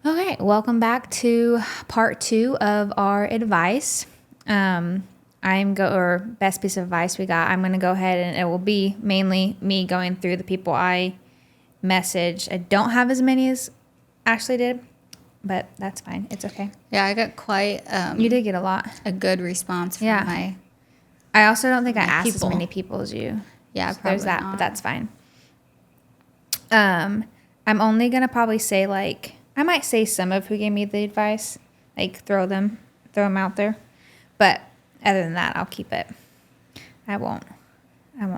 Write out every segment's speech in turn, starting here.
Okay, welcome back to part 2 of our advice. Or best piece of advice we got. I'm going to go ahead and it will be mainly me going through the people I messaged. I don't have as many as Ashley did, but that's fine. It's okay. Yeah, I got quite You did get a lot. a good response from my I also don't think I asked people. as many people as you. Yeah, So probably there's that, not. but that's fine. I'm only going to probably say I might say some of who gave me the advice, throw them out there. But other than that, I'll keep it. I won't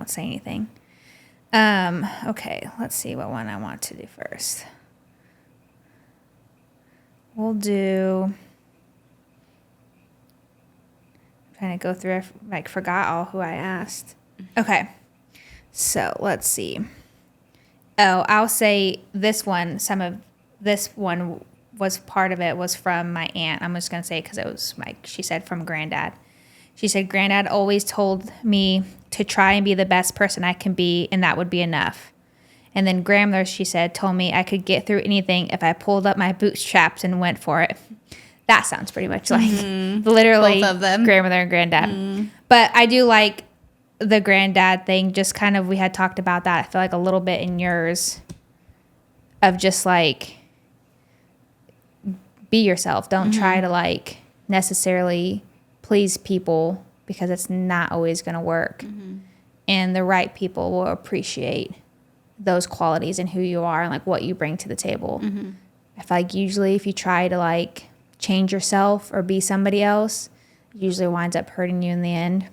say anything. Okay, let's see what one I want to do first. We'll do, I'm trying to go through, I forgot all who I asked. Okay, so let's see. Oh, I'll say this one was part of it was from my aunt. I'm just going to say because it was she said from Granddad. She said, Granddad always told me to try and be the best person I can be, and that would be enough. And then Grandmother, she said, told me I could get through anything if I pulled up my bootstraps and went for it. That sounds pretty much like literally Both of them. Grandmother and Granddad. But I do like the Granddad thing, just kind of, we had talked about that, I feel like a little bit in yours, of just be yourself. Don't try to necessarily please people because it's not always going to work. And the right people will appreciate those qualities and who you are and what you bring to the table. I feel like usually if you try to change yourself or be somebody else, it usually winds up hurting you in the end.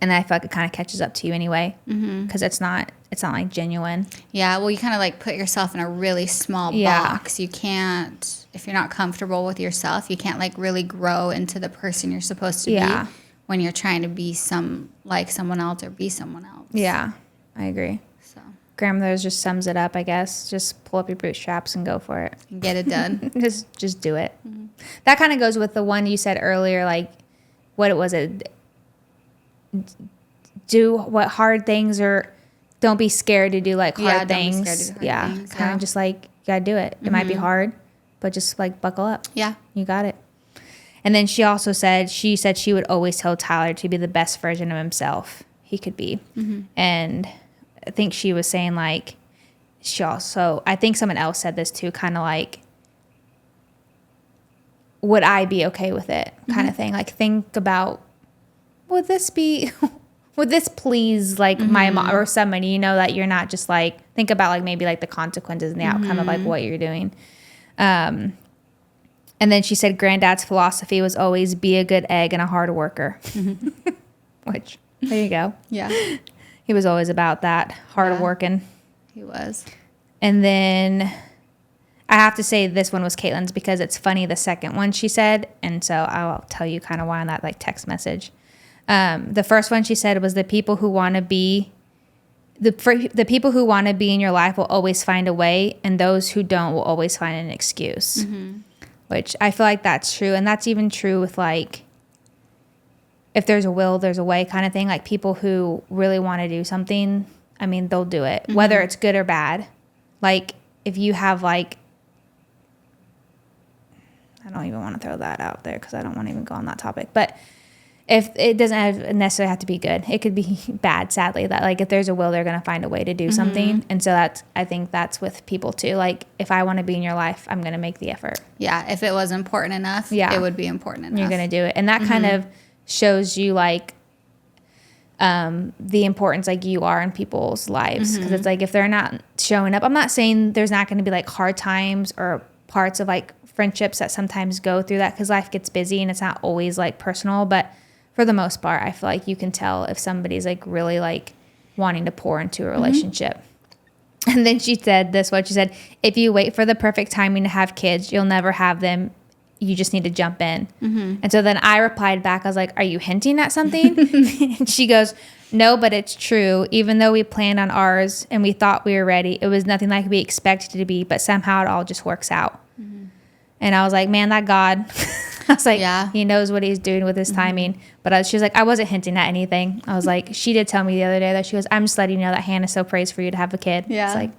And I feel like it kind of catches up to you anyway, because it's not genuine. Yeah, well, you kind of put yourself in a really small box. You can't, if you're not comfortable with yourself, you can't really grow into the person you're supposed to be when you're trying to be someone else or be someone else. Yeah, I agree. So Grandmother's just sums it up, I guess. Just pull up your bootstraps and go for it. and get it done. just do it. That kind of goes with the one you said earlier, what was it? Do what hard things, or don't be scared to do hard things. Don't be scared to do hard things. Kind of just you gotta do it. It might be hard, but just buckle up. Yeah. You got it. And then she also said she would always tell Tyler to be the best version of himself he could be. And I think she was saying she also, I think someone else said this too, kind of would I be okay with it kind of thing. Think about, would this please my mom or somebody, that you're not just think about maybe the consequences and the outcome of what you're doing. And then she said Granddad's philosophy was always be a good egg and a hard worker. Which, there you go. Yeah. He was always about that, hard working. He was. And then I have to say this one was Caitlin's because it's funny, the second one she said, and so I'll tell you kind of why on that text message. The first one she said was the people who want to be the people who want to be in your life will always find a way, and those who don't will always find an excuse. Which I feel like that's true, and that's even true with if there's a will, there's a way kind of thing. People who really want to do something, I mean, they'll do it, whether it's good or bad. If you have I don't even want to throw that out there because I don't want to even go on that topic, but if it doesn't necessarily have to be good, it could be bad, sadly, that if there's a will, they're going to find a way to do something. And so I think that's with people too. If I want to be in your life, I'm going to make the effort. Yeah. If it was important enough, it would be important enough. You're going to do it. And that kind of shows you the importance you are in people's lives. Because it's if they're not showing up, I'm not saying there's not going to be hard times or parts of friendships that sometimes go through that because life gets busy and it's not always personal, but for the most part, I feel you can tell if somebody's really wanting to pour into a relationship. And then she said she said, if you wait for the perfect timing to have kids, you'll never have them. You just need to jump in. And so then I replied back, I was like, are you hinting at something? And she goes, no, but it's true. Even though we planned on ours and we thought we were ready, it was nothing like we expected it to be, but somehow it all just works out. And I was like, man, that God, I was he knows what he's doing with his timing. But she was like, I wasn't hinting at anything. I was like, she did tell me the other day that she goes, I'm just letting you know that Hannah so prays for you to have a kid. Yeah. It's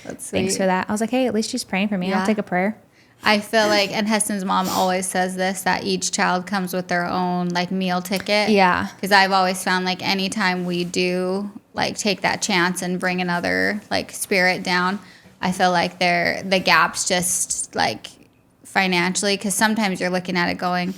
That's sweet. thanks for that. I was like, hey, at least she's praying for me. I'll take a prayer. I feel like, and Heston's mom always says this, that each child comes with their own like meal ticket. Yeah. Because I've always found like anytime we do like take that chance and bring another like spirit down, I feel like the gap's just like financially, because sometimes you're looking at it going,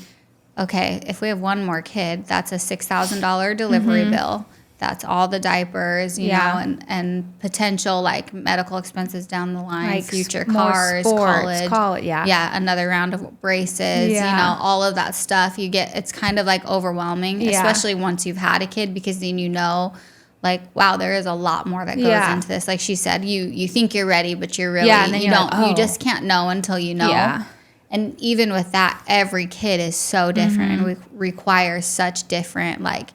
okay, if we have one more kid, that's a $6,000 delivery bill. That's all the diapers, you know, and potential like medical expenses down the line, like future cars, sports, college. Yeah, another round of braces, you know, all of that stuff. It's kind of like overwhelming, especially once you've had a kid, because then you know, like, wow, there is a lot more that goes into this. Like she said, you think you're ready, but you're really, and then you don't, like, you just can't know until you know. Yeah. And even with that, every kid is so different and requires such different like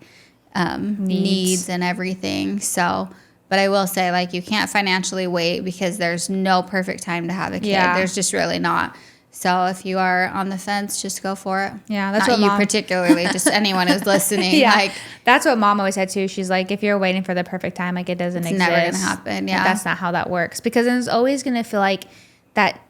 needs and everything. So, but I will say, like, you can't financially wait, because there's no perfect time to have a kid. There's just really not. So if you are on the fence, just go for it. Yeah, that's not what you particularly, just anyone who's listening. Like, that's what Mom always said too. She's like, if you're waiting for the perfect time, like, it doesn't exist. It's never gonna happen. Yeah, like, that's not how that works, because then it's always gonna feel like that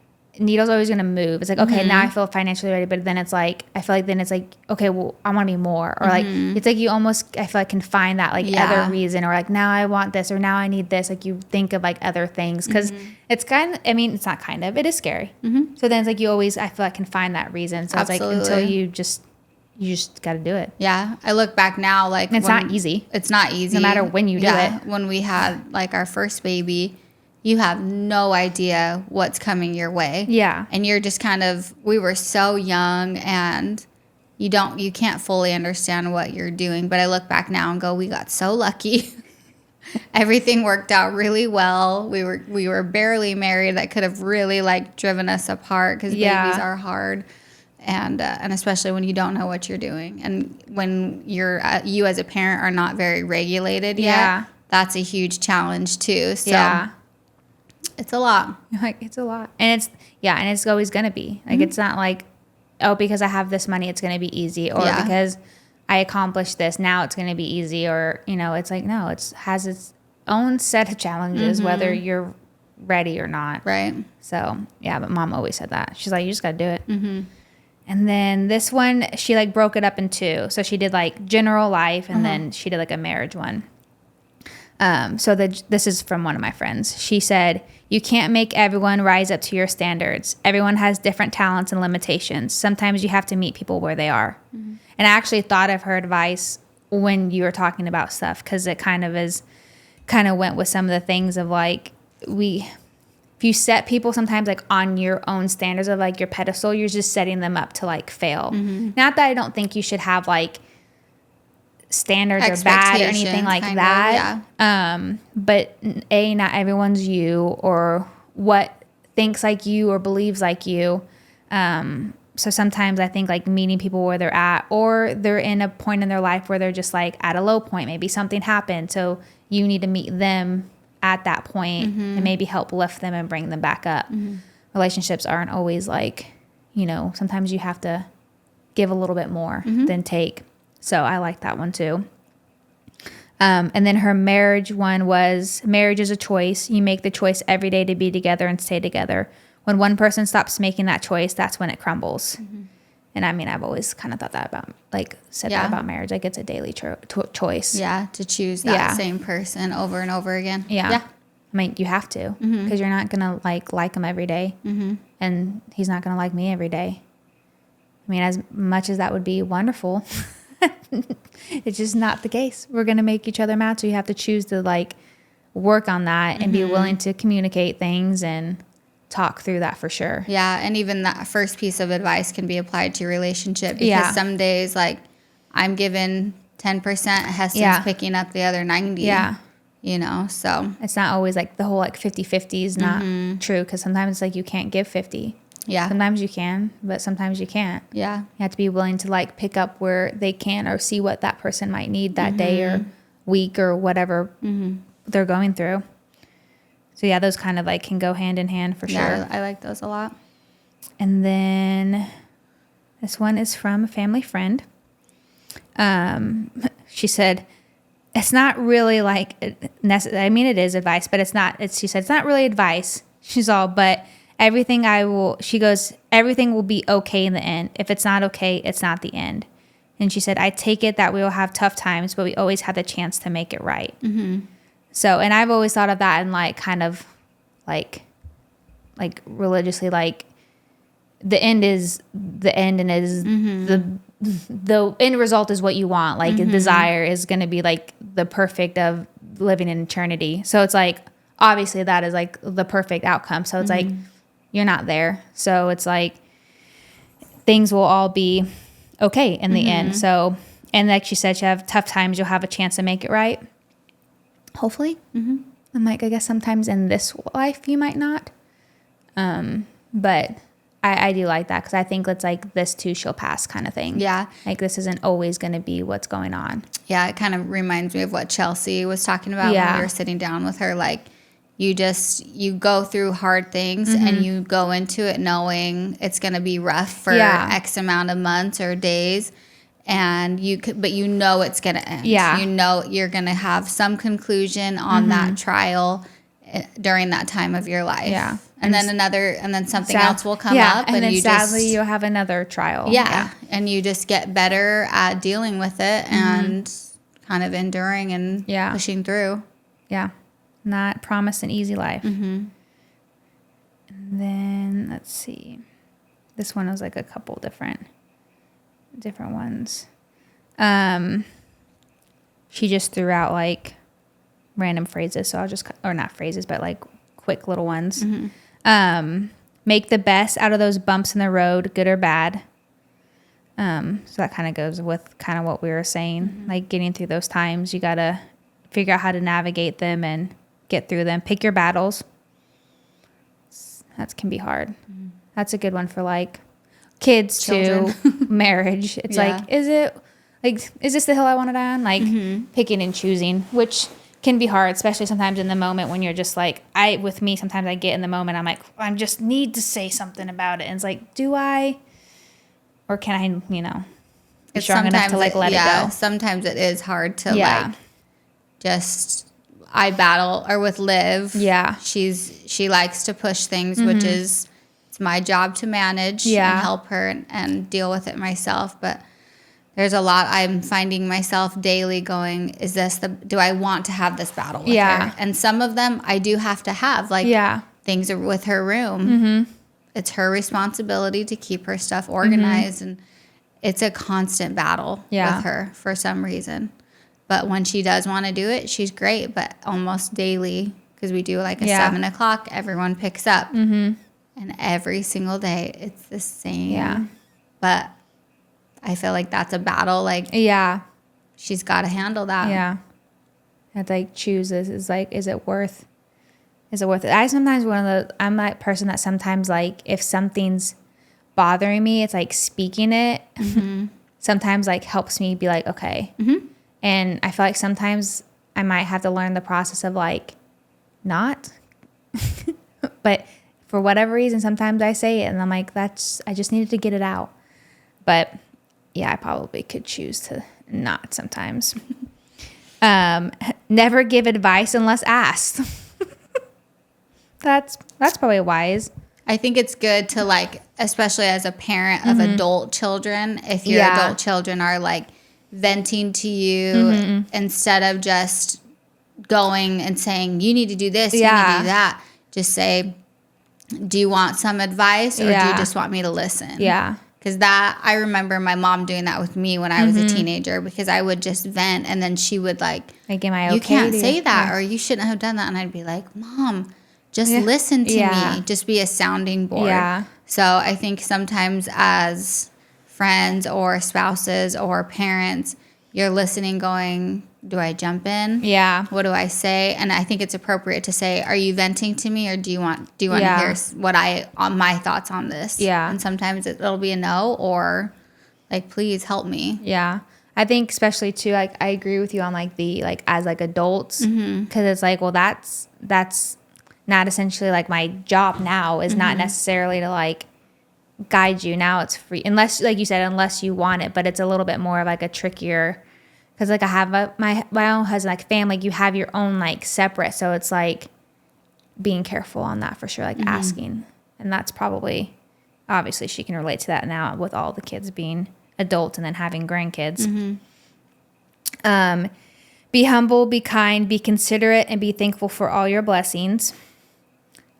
needle's always going to move. It's like, okay, now I feel financially ready, but then it's like, I feel like then it's like, okay, well, I want to be more, or like, it's like you almost, I feel like, can find that like other reason, or like, now I want this, or now I need this. Like, you think of like other things, because it's kind of, I mean, it's not kind of, it is scary. So then it's like, you always, I feel like, can find that reason. So Absolutely. It's like, until you just got to do it. Yeah. I look back now, like, it's not easy. It's not easy. No matter when you do it. When we had like our first baby, you have no idea what's coming your way. Yeah. And you're just kind of, we were so young, and you can't fully understand what you're doing. But I look back now and go, we got so lucky. Everything worked out really well. We were barely married. That could have really like driven us apart, because babies are hard. And especially when you don't know what you're doing. And when you as a parent are not very regulated yet, that's a huge challenge too. So it's a lot. Like, it's a lot. And it's always going to be. Like, it's not like, oh, because I have this money, it's going to be easy. Or because I accomplished this, now it's going to be easy. Or, you know, it's like, no, it has its own set of challenges, whether you're ready or not. Right. So, yeah, but Mom always said that. She's like, you just got to do it. And then this one, she, like, broke it up in two. So she did, like, general life, and then she did, like, a marriage one. So this is from one of my friends. She said, you can't make everyone rise up to your standards. Everyone has different talents and limitations. Sometimes you have to meet people where they are. And I actually thought of her advice when you were talking about stuff, because it kind of went with some of the things of like, if you set people sometimes like on your own standards of like your pedestal, you're just setting them up to like fail. Not that I don't think you should have like standards or bad or anything like that. But not everyone's you, or what thinks like you or believes like you. So sometimes I think like meeting people where they're at, or they're in a point in their life where they're just like at a low point. Maybe something happened, so you need to meet them at that point and maybe help lift them and bring them back up. Relationships aren't always like, you know, sometimes you have to give a little bit more than take. So I like that one too. And then her marriage one was, marriage is a choice. You make the choice every day to be together and stay together. When one person stops making that choice, that's when it crumbles. And I mean, I've always kind of thought that about, like, said that about marriage. Like, it's a daily choice. Yeah, to choose that same person over and over again. Yeah. I mean, you have to, because you're not going to like him every day. And he's not going to like me every day. I mean, as much as that would be wonderful, it's just not the case. We're going to make each other mad. So you have to choose to like work on that and be willing to communicate things and talk through that for sure. Yeah. And even that first piece of advice can be applied to your relationship, because some days like I'm given 10%, Heston's picking up the other 90. Yeah. You know, so it's not always like the whole like 50-50 is not true, because sometimes it's like you can't give 50. Yeah. Sometimes you can, but sometimes you can't. Yeah. You have to be willing to like pick up where they can, or see what that person might need that day or week or whatever they're going through. So yeah, those kind of like can go hand in hand for sure. Yeah, I like those a lot. And then this one is from a family friend. She said, it's not really like necessary. I mean, it is advice, but it's not. She said, it's not really advice. She's all, but she goes, everything will be okay in the end. If it's not okay, it's not the end. And she said, I take it that we will have tough times, but we always have the chance to make it right. Mm-hmm. So, and I've always thought of that in like kind of like religiously, like the end is the end, and is the end result is what you want. Like desire is going to be like the perfect of living in eternity. So it's like, obviously that is like the perfect outcome. So it's like, you're not there. So it's like things will all be okay in the end. So, and like she said, you have tough times, you'll have a chance to make it right. Hopefully. I'm like, I guess sometimes in this life you might not. But I do like that, because I think it's like this too shall pass kind of thing. Yeah. Like this isn't always going to be what's going on. Yeah, it kind of reminds me of what Chelsea was talking about when we were sitting down with her. Like, you go through hard things and you go into it knowing it's going to be rough for X amount of months or days. And but you know it's going to end. Yeah. You know you're going to have some conclusion on that trial during that time of your life. Yeah. And then something else will come up. And then sadly you'll have another trial. Yeah. And you just get better at dealing with it and kind of enduring and pushing through. Yeah. Not promised an easy life. And then let's see. This one was like a couple different ones. She just threw out like random phrases, so or not phrases, but like quick little ones. Make the best out of those bumps in the road, good or bad. So that kind of goes with kind of what we were saying, like getting through those times. You got to figure out how to navigate them and get through them. Pick your battles. That can be hard. That's a good one for like kids too, marriage. It's like, is this the hill I want to die on? Like picking and choosing, which can be hard, especially sometimes in the moment when you're just like, with me, sometimes I get in the moment, I'm like, I just need to say something about it. And it's like, do I, or can I, be strong enough to like let it go? Sometimes it is hard to like, I battle, or with Liv. Yeah. She likes to push things, which is, it's my job to manage and help her and deal with it myself. But there's a lot I'm finding myself daily going, do I want to have this battle with her? And some of them I do have to have, like things are with her room. It's her responsibility to keep her stuff organized. And it's a constant battle with her for some reason. But when she does want to do it, she's great. But almost daily, because we do like a 7 o'clock, everyone picks up. And every single day, it's the same. Yeah. But I feel like that's a battle. Like, she's got to handle that. Yeah. I have to like choose this. Is like, is it worth it? I'm that person that sometimes like, if something's bothering me, it's like speaking it. Sometimes like helps me be like, okay. And I feel like sometimes I might have to learn the process of like, not. But for whatever reason, sometimes I say it and I'm like, I just needed to get it out. But yeah, I probably could choose to not sometimes. Never give advice unless asked. That's probably wise. I think it's good to like, especially as a parent of adult children, if your adult children are like venting to you instead of just going and saying, you need to do this, you need to do that. Just say, do you want some advice or do you just want me to listen? Yeah. Because I remember my mom doing that with me when I was a teenager, because I would just vent and then she would like am I okay? You can't say that or you shouldn't have done that. And I'd be like, Mom, just listen to me. Just be a sounding board. Yeah. So I think sometimes as friends or spouses or parents, you're listening going, do I jump in? Yeah. What do I say? And I think it's appropriate to say, are you venting to me or do you want to hear my thoughts on this? Yeah. And sometimes it'll be a no or like, please help me. Yeah. I think especially too, like I agree with you on like the, like as like adults, because it's like, well, that's not essentially like my job now is not necessarily to like guide you. Now it's free, unless, like you said, unless you want it, but it's a little bit more of like a trickier, because like I have my own husband, like family, like you have your own like separate, so it's like being careful on that for sure, like asking And that's probably, obviously she can relate to that now with all the kids being adults and then having grandkids. Be humble, be kind, be considerate, and be thankful for all your blessings.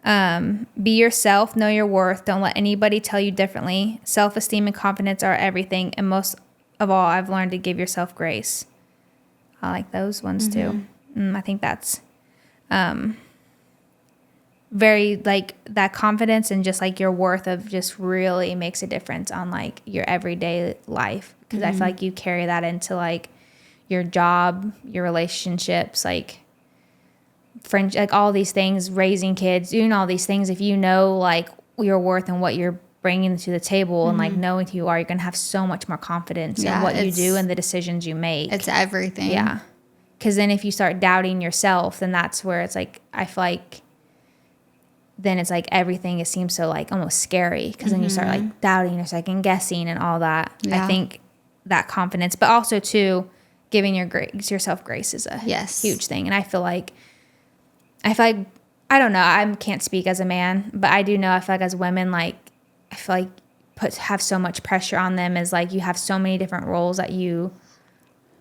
Be yourself, know your worth. Don't let anybody tell you differently. Self-esteem and confidence are everything. And most of all, I've learned to give yourself grace. I like those ones too. I think that's very like that confidence and just like your worth of just really makes a difference on like your everyday life. Because I feel like you carry that into like your job, your relationships, like friends, like all these things, raising kids, doing all these things. If you know like your worth and what you're bringing to the table and like knowing who you are, you're going to have so much more confidence in what you do and the decisions you make. It's everything. Yeah. Because then if you start doubting yourself, then that's where it's like, I feel like then it's like everything, it seems so like almost scary because then you start like doubting or second guessing and all that. I think that confidence, but also too, giving yourself grace is a huge thing. And I feel like, I don't know, I can't speak as a man, but I do know, I feel like as women, like, I feel like have so much pressure on them as like you have so many different roles that you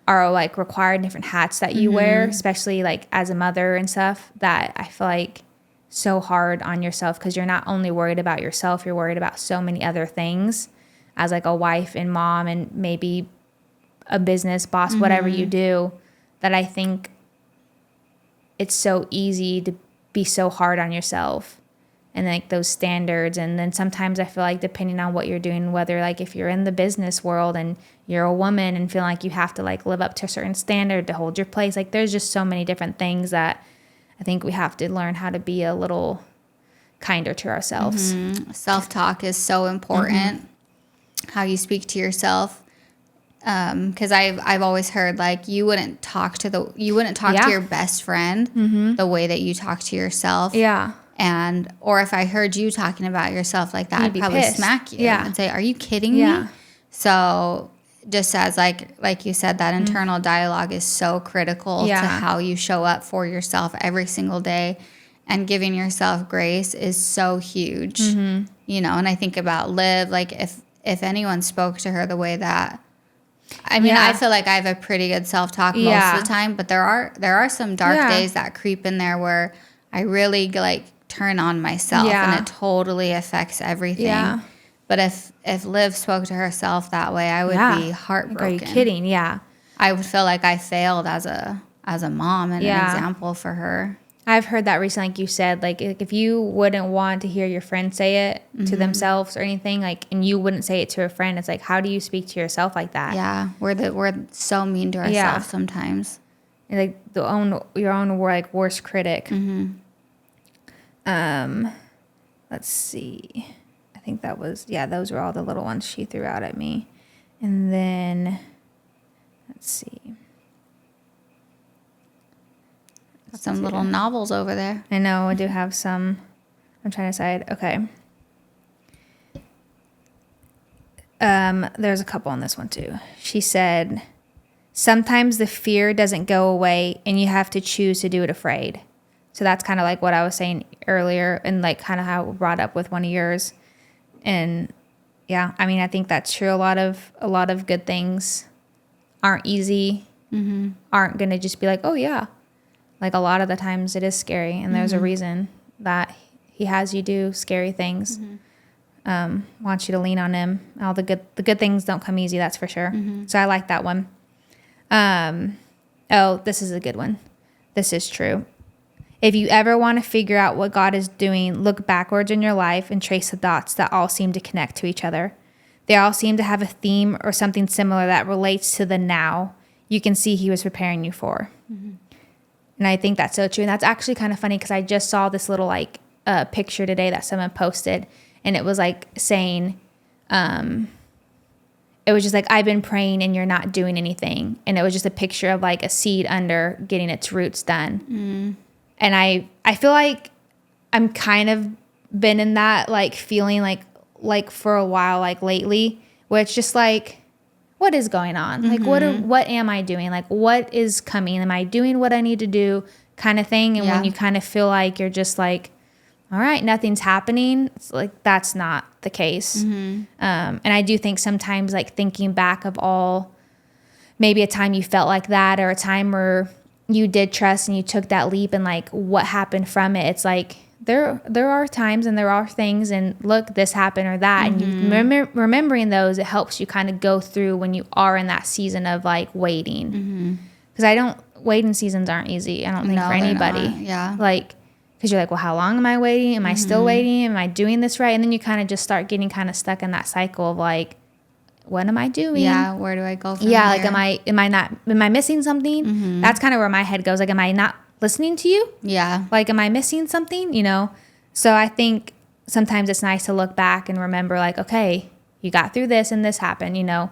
are like required, different hats that you wear, especially like as a mother and stuff, that I feel like so hard on yourself because you're not only worried about yourself, you're worried about so many other things as like a wife and mom and maybe a business boss, whatever you do, that I think it's so easy to be so hard on yourself and like those standards. And then sometimes I feel like depending on what you're doing, whether like if you're in the business world and you're a woman and feel like you have to like live up to a certain standard to hold your place, like there's just so many different things that I think we have to learn how to be a little kinder to ourselves. Self-talk is so important. How you speak to yourself. Because I've always heard like you wouldn't talk to your best friend the way that you talk to yourself. Yeah. Or if I heard you talking about yourself like that, I'd probably pissed. smack you and say, "Are you kidding me?" So just as like you said, that internal dialogue is so critical to how you show up for yourself every single day, and giving yourself grace is so huge. You know, and I think about Liv, like if anyone spoke to her the way that, I mean, I feel like I have a pretty good self-talk most of the time, but there are some dark days that creep in there where I really like turn on myself and it totally affects everything. Yeah. But if Liv spoke to herself that way, I would be heartbroken. Are you kidding? Yeah. I would feel like I failed as a mom and an example for her. I've heard that recently, like you said, like if you wouldn't want to hear your friend say it to themselves or anything, like, and you wouldn't say it to a friend, it's like, how do you speak to yourself like that? Yeah, we're so mean to ourselves sometimes. And like your own like worst critic. Let's see. I think that was those were all the little ones she threw out at me, and then let's see. Got some little novels over there. I know, I do have some. I'm trying to decide. Okay. There's a couple on this one too. She said, sometimes the fear doesn't go away and you have to choose to do it afraid. So that's kind of like what I was saying earlier and like kind of how it brought up with one of yours. And yeah, I mean, I think that's true. A lot of good things aren't easy, aren't going to just be like, oh yeah. Like a lot of the times it is scary, and there's a reason that he has you do scary things. Wants you to lean on him. All the good things don't come easy, that's for sure. So I like that one. Oh, this is a good one. This is true. If you ever want to figure out what God is doing, look backwards in your life and trace the dots that all seem to connect to each other. They all seem to have a theme or something similar that relates to the now you can see he was preparing you for. And I think that's so true. And that's actually kind of funny because I just saw this little like picture today that someone posted, and it was like saying, it was just like, I've been praying and you're not doing anything. And it was just a picture of like a seed under getting its roots done. And I feel like I'm kind of been in that like feeling like for a while, like lately, where it's just like, what is going on? Like, what am I doing? Like, what is coming? Am I doing what I need to do kind of thing? And when you kind of feel like you're just like all right, nothing's happening. It's like, that's not the case. And I do think sometimes like thinking back of all, maybe a time you felt like that, or a time where you did trust and you took that leap, and like what happened from it. It's like, there are times and there are things, and look, this happened or that. And you remembering those, it helps you kind of go through when you are in that season of like waiting. Because waiting seasons aren't easy, I don't think, for anybody. Yeah. Like, because you're like, well, how long am I waiting? Am I still waiting? Am I doing this right? And then you kind of just start getting kind of stuck in that cycle of like, what am I doing? Yeah, where do I go from Yeah, here? like, am I missing something? That's kind of where my head goes. Like, am I not listening to you? Yeah. Like, am I missing something? You know? So I think sometimes it's nice to look back and remember, like, okay, you got through this and this happened, you know?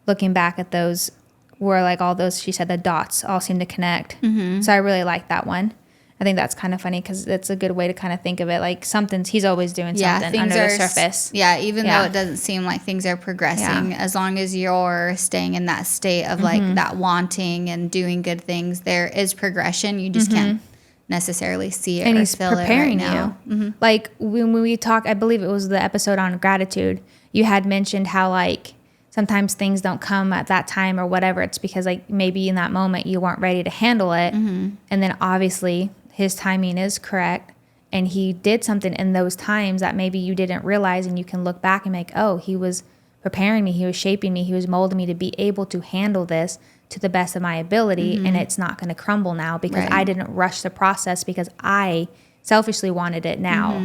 Looking back at those, where like all those, she said, the dots all seem to connect. So I really like that one. I think that's kind of funny because it's a good way to kind of think of it. Like, he's always doing something under the surface. Yeah, even though it doesn't seem like things are progressing, as long as you're staying in that state of like that wanting and doing good things, there is progression. You just can't necessarily see it and or he's feel preparing it right now. Like when we talk, I believe it was the episode on gratitude, you had mentioned how like sometimes things don't come at that time or whatever. It's because like maybe in that moment you weren't ready to handle it. And then obviously his timing is correct, and he did something in those times that maybe you didn't realize, and you can look back and be like, oh, he was preparing me, he was shaping me, he was molding me to be able to handle this to the best of my ability, and it's not going to crumble now because I didn't rush the process because I selfishly wanted it now.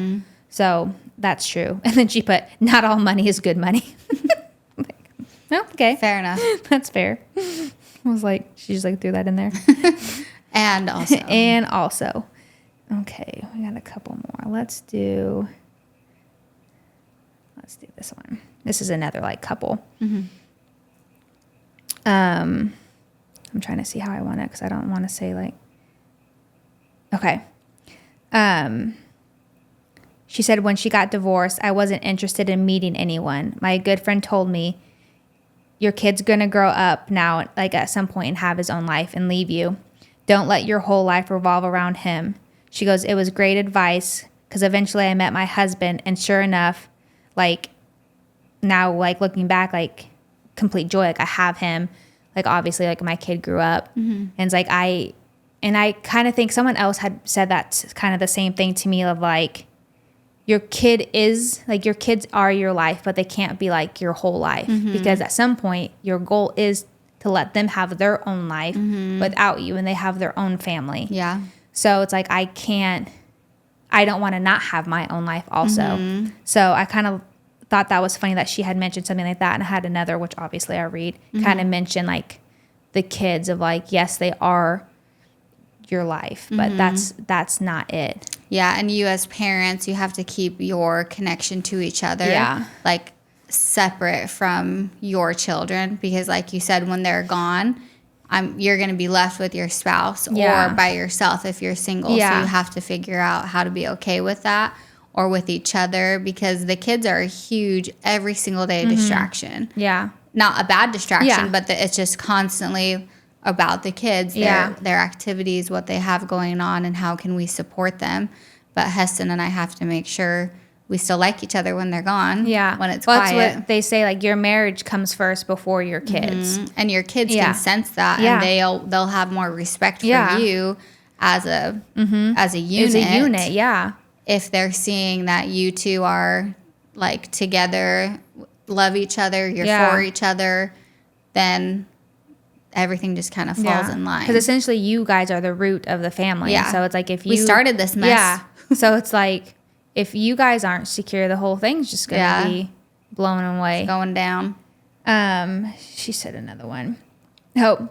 So that's true. And then she put, not all money is good money. Like, oh, okay. Fair enough. That's fair. I was like, she just like threw that in there. And also. Okay, we got a couple more. Let's do this one. This is another like couple. I'm trying to see how I want it because I don't want to say like, okay. She said when she got divorced, I wasn't interested in meeting anyone. My good friend told me, your kid's going to grow up now, like at some point, and have his own life and leave you. Don't let your whole life revolve around him. She goes, it was great advice because eventually I met my husband, and sure enough, like now, like looking back, like complete joy. Like I have him, like obviously like my kid grew up, and it's like I kind of think someone else had said that kind of the same thing to me of like, your kids are your life, but they can't be like your whole life because at some point your goal is to let them have their own life without you, and they have their own family. Yeah. So it's like, I don't want to not have my own life also. So I kind of thought that was funny that she had mentioned something like that. And I had another, which obviously I read, kind of mention like the kids of like, yes, they are your life, but that's not it. Yeah. And you as parents, you have to keep your connection to each other. Yeah. Like separate from your children, because like you said, when they're gone, you're going to be left with your spouse or by yourself if you're single. Yeah. So you have to figure out how to be okay with that or with each other, because the kids are a huge every single day distraction. Yeah. Not a bad distraction, but it's just constantly about the kids, their activities, what they have going on, and how can we support them. But Heston and I have to make sure we still like each other when they're gone. Yeah. When it's quiet. That's what they say, like your marriage comes first before your kids. And your kids can sense that, and they'll have more respect for you as a unit. As a unit, if they're seeing that you two are like together, love each other, you're for each other, then everything just kind of falls in line. Because essentially you guys are the root of the family. Yeah. So it's like if we started this mess. Yeah. So it's like if you guys aren't secure, the whole thing's just going to be blown away. It's going down. She said another one. Oh,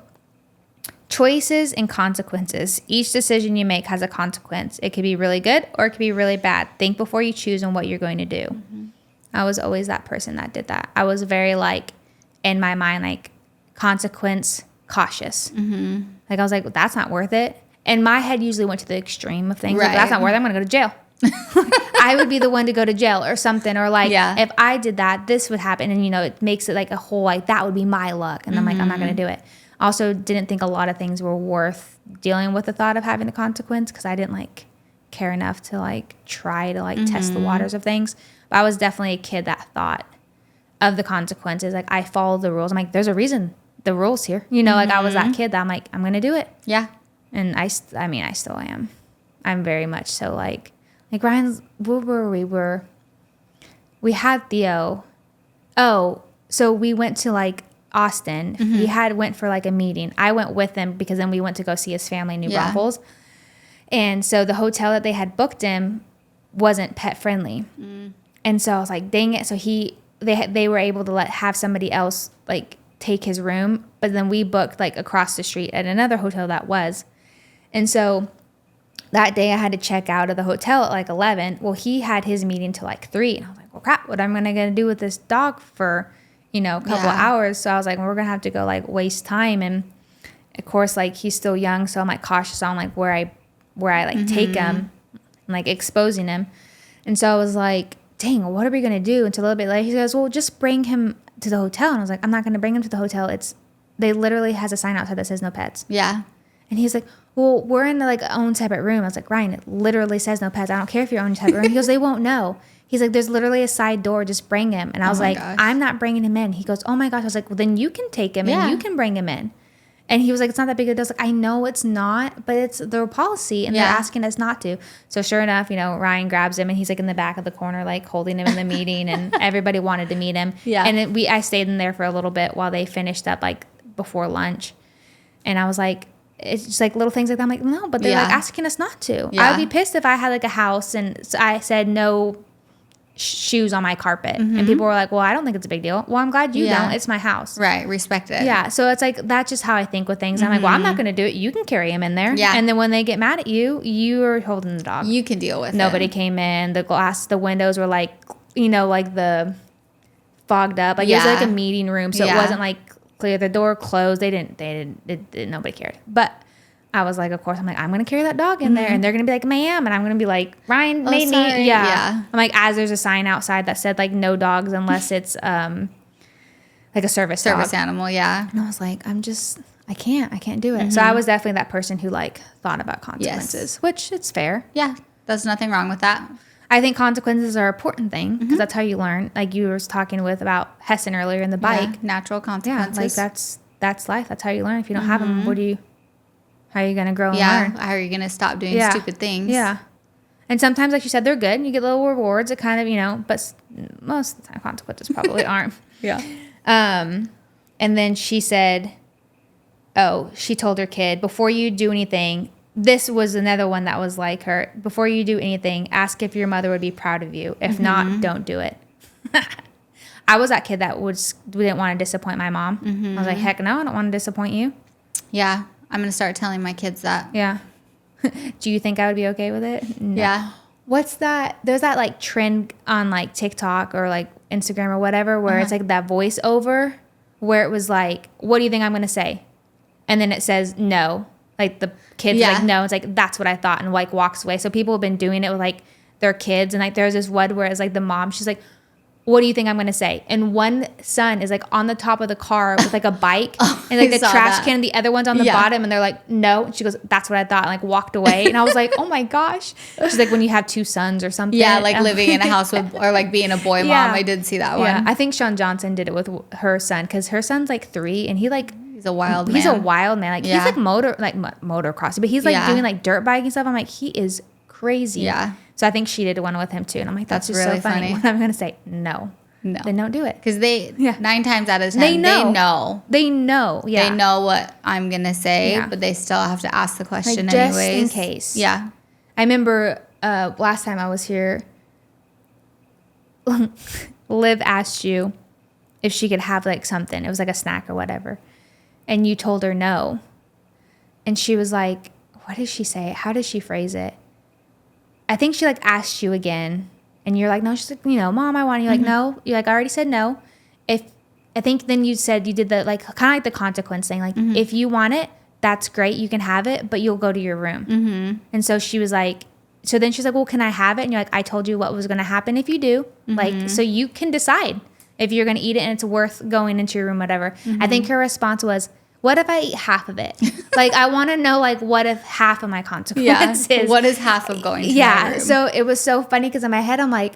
choices and consequences. Each decision you make has a consequence. It could be really good or it could be really bad. Think before you choose on what you're going to do. I was always that person that did that. I was very like, in my mind, like consequence cautious. Like I was like, well, that's not worth it. And my head usually went to the extreme of things. Like, that's not worth it. I'm going to go to jail. I would be the one to go to jail or something. Or like, if I did that, this would happen. And, you know, it makes it like a whole, like that would be my luck. And I'm like, I'm not going to do it. Also didn't think a lot of things were worth dealing with the thought of having the consequence because I didn't like care enough to like try to like test the waters of things. But I was definitely a kid that thought of the consequences. Like, I follow the rules. I'm like, there's a reason the rules here. You know, like I was that kid that I'm like, I'm going to do it. Yeah. And I still am. I'm very much so like Ryan's, where were we had Theo. Oh, so we went to like Austin. He went for like a meeting. I went with him because then we went to go see his family in New Braunfels. And so the hotel that they had booked him wasn't pet friendly. And so I was like, dang it. So they were able to have somebody else like take his room. But then we booked like across the street at another hotel that was. And so that day I had to check out of the hotel at like 11. Well, he had his meeting till like 3. And I was like, well, crap, what am I going to do with this dog for, a couple of hours? So I was like, well, we're going to have to go like waste time. And of course, like he's still young. So I'm like cautious on like where I like take him and like exposing him. And so I was like, dang, what are we going to do? Until a little bit later, he goes, well, just bring him to the hotel. And I was like, I'm not going to bring him to the hotel. They literally has a sign outside that says no pets. Yeah. And he's like, well, we're in like own separate room. I was like, Ryan, it literally says no pets. I don't care if you're own separate room. He goes, they won't know. He's like, there's literally a side door. Just bring him. And I was like, gosh. I'm not bringing him in. He goes, oh my gosh. I was like, well, then you can take him and you can bring him in. And he was like, it's not that big of a deal. I was like, I know it's not, but it's their policy and they're asking us not to. So sure enough, Ryan grabs him and he's like in the back of the corner, like holding him in the meeting, and everybody wanted to meet him. Yeah. And I stayed in there for a little bit while they finished up like before lunch. And I was like, it's just like little things like that. I'm like, no, but they're like asking us not to. Yeah. I would be pissed if I had like a house and I said no shoes on my carpet and people were like, well, I don't think it's a big deal. Well, I'm glad you don't. It's my house. Right. Respect it. Yeah. So it's like, that's just how I think with things. I'm like, well, I'm not going to do it. You can carry him in there. Yeah. And then when they get mad at you, you're holding the dog. You can deal with Nobody came in. The windows were like, like the fogged up. Like it was like a meeting room. So it wasn't like clear. The door closed. They didn't, nobody cared. But I was like, of course, I'm going to carry that dog in there. And they're going to be like, ma'am. And I'm going to be like, Ryan made me. Yeah. I'm like, as there's a sign outside that said like no dogs unless it's like a service dog. Animal. Yeah. And I was like, I can't do it. So I was definitely that person who like thought about consequences, which it's fair. Yeah. There's nothing wrong with that. I think consequences are an important thing because that's how you learn. Like you were talking about Hessen earlier in the bike. Natural consequences. Yeah. Like that's life. That's how you learn. If you don't have them, how are you going to grow and learn? How are you going to stop doing stupid things? Yeah. And sometimes, like you said, they're good. You get little rewards. It kind of, but most of the time consequences probably aren't. Yeah. And then she said, she told her kid, before you do anything, this was another one that was like her, before you do anything, ask if your mother would be proud of you. If not, don't do it. I was that kid that didn't want to disappoint my mom. I was like, heck no, I don't want to disappoint you. Yeah. I'm going to start telling my kids that. Yeah. Do you think I would be okay with it? No. Yeah. What's that? There's that like trend on like TikTok or like Instagram or whatever where it's like that voiceover where it was like, what do you think I'm going to say? And then it says no. Like the kid's like, no. It's like, that's what I thought, and like walks away. So people have been doing it with like their kids. And like there's this one where it's like the mom, she's like, what do you think I'm going to say? And one son is like on the top of the car with like a bike and like the trash can, and the other one's on the bottom, and they're like, no. And she goes, that's what I thought, and like walked away. And I was like, oh my gosh. She's like, when you have 2 sons or something. Yeah, like living in a house with, or like being a boy mom. I did see that one. Yeah, I think Sean Johnson did it with her son because her son's like 3 and he's a wild man. He's a wild man. Like he's like motocross, but he's like doing like dirt biking stuff. I'm like, he is crazy. Yeah. So I think she did one with him too. And I'm like, that's just really so funny. What I'm going to say, no. Then don't do it. Because 9 times out of 10, they know. Yeah. They know what I'm going to say, but they still have to ask the question like, anyways. Just in case. Yeah. I remember last time I was here, Liv asked you if she could have like something. It was like a snack or whatever. And you told her no. And she was like, what did she say? How did she phrase it? I think she like asked you again, and you're like, no. She's like, Mom, I want. You're like, no. You're like, I already said no. I think then you said you did the like kind of like the consequence thing. Like if you want it, that's great. You can have it, but you'll go to your room. And so she was like, so then she's like, well, can I have it? And you're like, I told you what was going to happen if you do. Like, so you can decide if you're going to eat it and it's worth going into your room, whatever. I think her response was, what if I eat half of it? Like, I want to know, like, what if half of my consequences? Yeah. What is half of going to my room? So it was so funny because in my head, I'm like,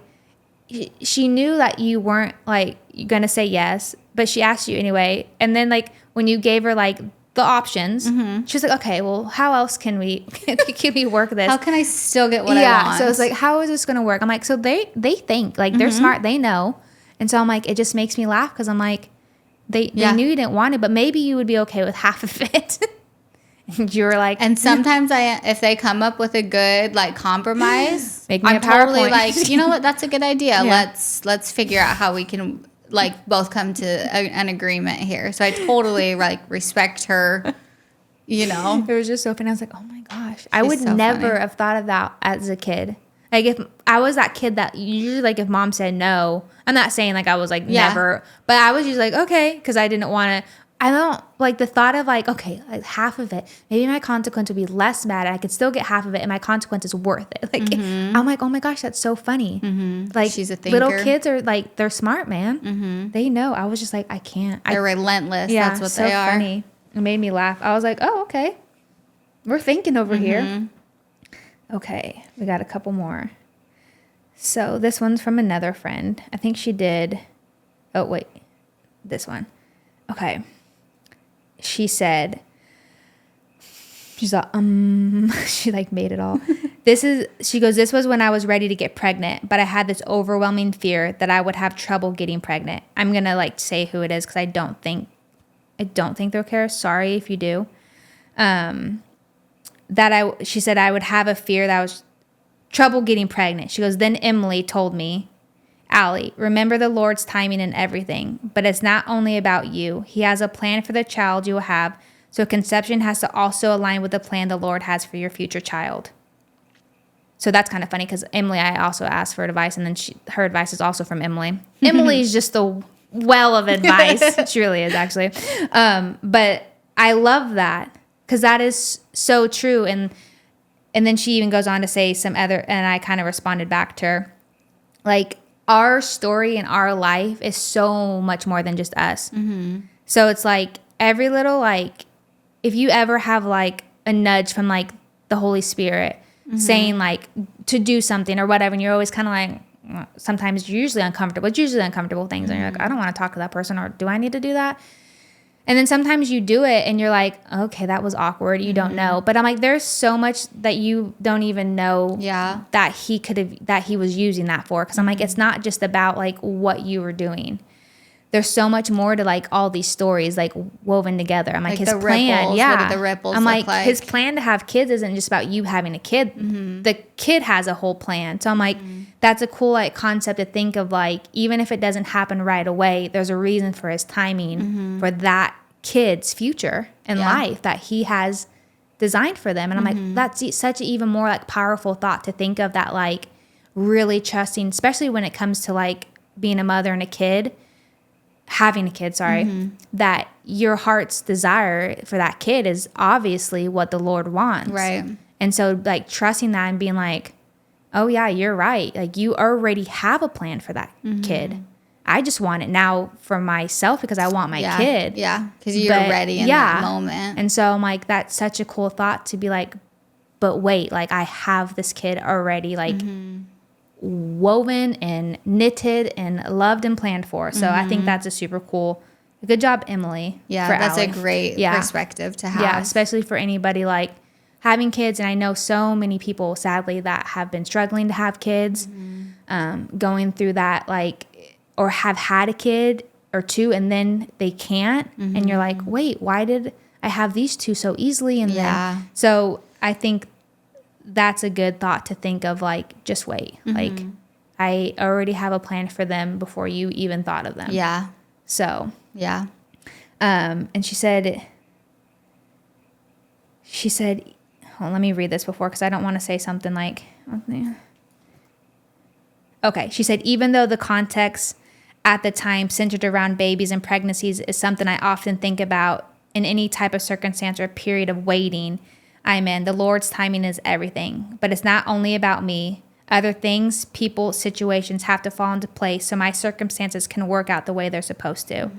she knew that you weren't, like, going to say yes, but she asked you anyway. And then, like, when you gave her, like, the options, she was like, okay, well, how else can we work this? How can I still get what I want? So it's like, how is this going to work? I'm like, so they think, like, they're smart, they know. And so I'm like, it just makes me laugh because I'm like, they knew you didn't want it, but maybe you would be okay with half of it. And you were like, and sometimes if they come up with a good, like, compromise, make me I'm a PowerPoint. totally like, you know what, that's a good idea. Let's figure out how we can, like, both come to an agreement here. So I totally, like, respect her, you know. It was just so funny. I was like, oh my gosh, I would never have thought of that as a kid. Like, if I was that kid that usually, like, if mom said no, I'm not saying, like, I was, like, never, but I was usually like, okay, because I didn't want to, I don't, like, the thought of, like, okay, like, half of it, maybe my consequence would be less bad, and I could still get half of it, and my consequence is worth it. Like, I'm like, oh my gosh, that's so funny. Like, she's a thinker. Little kids are, like, they're smart, man. They know. I was just like, I can't. They're relentless. Yeah, that's what they are. Funny. It made me laugh. I was like, oh, okay. We're thinking over here. Okay, we got a couple more. So this one's from another friend. I think she did. Oh, wait. This one. Okay. She said, she's like, she, like, made it all. She goes, this was when I was ready to get pregnant, but I had this overwhelming fear that I would have trouble getting pregnant. I'm going to, like, say who it is because I don't think they'll care. Sorry if you do. She said I would have a fear that I was trouble getting pregnant. She goes, then Emily told me, Allie, remember the Lord's timing in everything, but it's not only about you. He has a plan for the child you will have, so conception has to also align with the plan the Lord has for your future child. So that's kind of funny because Emily, I also asked for advice, and then her advice is also from Emily. Emily's just a well of advice. She really is, actually. But I love that because that is so true. And then she even goes on to say some other, and I kind of responded back to her, like, our story and our life is so much more than just us. So it's like every little, like, if you ever have, like, a nudge from, like, the Holy Spirit saying, like, to do something or whatever, and you're always kind of like, sometimes you're usually uncomfortable. It's usually uncomfortable things, and you're like, I don't want to talk to that person, or do I need to do that? And then sometimes you do it and you're like, okay, that was awkward. You don't know. But I'm like, there's so much that you don't even know that he was using that for. Because I'm like, it's not just about, like, what you were doing. There's so much more to, like, all these stories, like, woven together. I'm like his plan. Ripples, what do the ripples I'm look like, his plan to have kids isn't just about you having a kid. The kid has a whole plan. So I'm like, that's a cool, like, concept to think of, like, even if it doesn't happen right away, there's a reason for his timing for that kid's future and life that he has designed for them. And I'm like, that's such an even more, like, powerful thought to think of, that, like, really trusting, especially when it comes to, like, being a mother and having a kid, that your heart's desire for that kid is obviously what the Lord wants. Right. And so, like, trusting that and being like, oh yeah, you're right. Like, you already have a plan for that kid. I just want it now for myself because I want my kid. Yeah, because you're ready in that moment. And so I'm like, that's such a cool thought to be like, but wait, like, I have this kid already, like, woven and knitted and loved and planned for. So I think that's a super cool. Good job, Emily. Yeah, that's a great perspective to have. Yeah, especially for anybody, like, having kids. And I know so many people, sadly, that have been struggling to have kids, going through that, like, or have had a kid or two and then they can't. And you're like, wait, why did I have these two so easily? And then, so I think that's a good thought to think of, like, just wait. Like, I already have a plan for them before you even thought of them. Yeah. So. Yeah. And she said, hold on, let me read this before, because I don't want to say something like, okay. She said, even though the context at the time centered around babies and pregnancies is something I often think about in any type of circumstance or period of waiting I'm in, the Lord's timing is everything. But it's not only about me. Other things, people, situations have to fall into place so my circumstances can work out the way they're supposed to.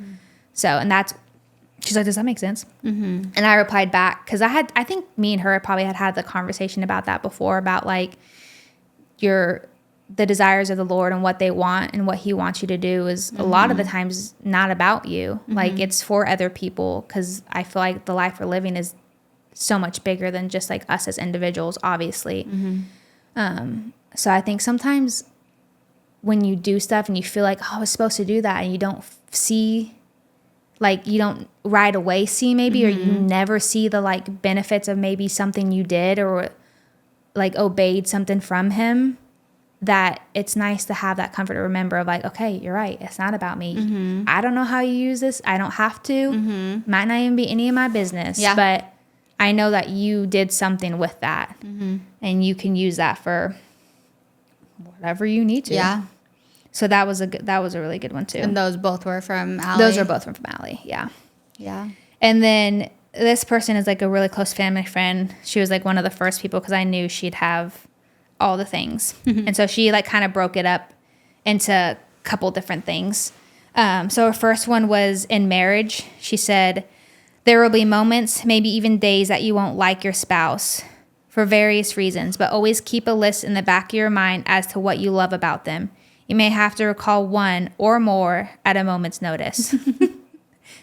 So, and that's, she's like, does that make sense? Mm-hmm. And I replied back, because I think me and her probably had the conversation about that before, about like the desires of the Lord and what they want and what he wants you to do is a lot of the times not about you. Like it's for other people, because I feel like the life we're living is so much bigger than just like us as individuals, obviously. So I think sometimes when you do stuff and you feel like, oh, I was supposed to do that, and you don't see, like you don't right away see maybe, or you never see the like benefits of maybe something you did or like obeyed something from him, that it's nice to have that comfort to remember of like, okay, you're right. It's not about me. I don't know how you use this. I don't have to. Might not even be any of my business. Yeah. But I know that you did something with that, and you can use that for whatever you need to. Yeah. So that was a really good one too. And those both were from Allie? Those are both from Allie. Yeah. Yeah. And then this person is like a really close family friend. She was like one of the first people, because I knew she'd have all the things. And so she like kind of broke it up into a couple different things. So her first one was in marriage. She said, there will be moments, maybe even days, that you won't like your spouse for various reasons, but always keep a list in the back of your mind as to what you love about them. You may have to recall one or more at a moment's notice.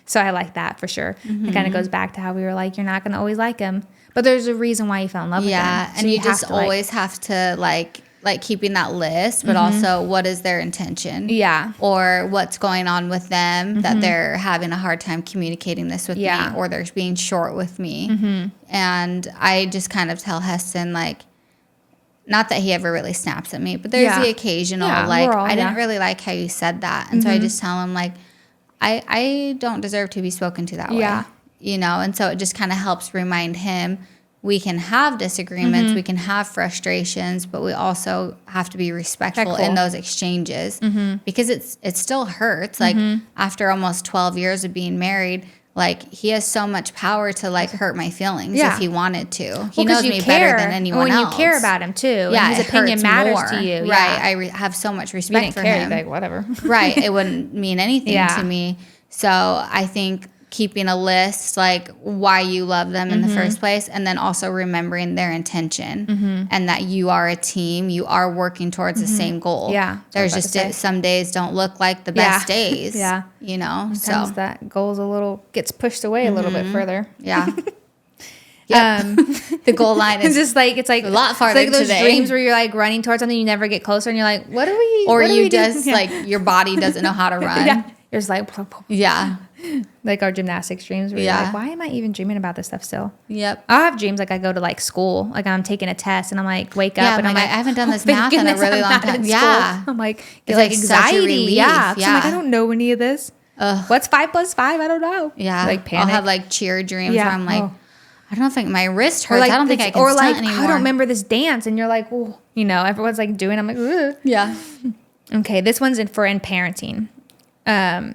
So I like that for sure. It kind of goes back to how we were like, you're not going to always like him, but there's a reason why you fell in love with them. Yeah, so and you just always have to like keeping that list, but also what is their intention? Yeah. Or what's going on with them that they're having a hard time communicating this with me, or they're being short with me. And I just kind of tell Heston, like, not that he ever really snaps at me, but there's the occasional, like, I didn't really like how you said that. And so I just tell him, like, I don't deserve to be spoken to that way. You know, and so it just kind of helps remind him we can have disagreements, we can have frustrations, but we also have to be respectful in those exchanges, because it still hurts. Like after almost 12 years of being married, like he has so much power to like hurt my feelings if he wanted to. He knows me better than anyone else. When you care about him too, and his opinion matters to you. Right. I have so much respect for him. Like, whatever. Right. It wouldn't mean anything to me. So I think keeping a list, like why you love them in the first place, and then also remembering their intention and that you are a team, you are working towards the same goal. Yeah. There's just some days don't look like the best days. You know, sometimes that goal gets pushed away a little bit further. Yeah. The goal line is just like, it's like a lot farther. It's like those dreams where you're like running towards something, you never get closer, and you're like, what are we? Or you just like your body doesn't know how to run. You're just like, like our gymnastics dreams where you're like, why am I even dreaming about this stuff still? Yep. I'll have dreams like I go to like school, like I'm taking a test, and I'm like, wake up, and I'm like, I haven't done this math in a really long time. I'm like, it's like anxiety. So I'm like, I don't know any of this. What's 5 + 5? I don't know. Yeah. Like panic. I'll have like cheer dreams where I'm like, I don't think my wrist hurts. Like, I don't think I can stunt anymore. I don't remember this dance, and you're like, oh, you know, everyone's like doing. I'm like, ugh. Yeah. Okay, this one's in parenting.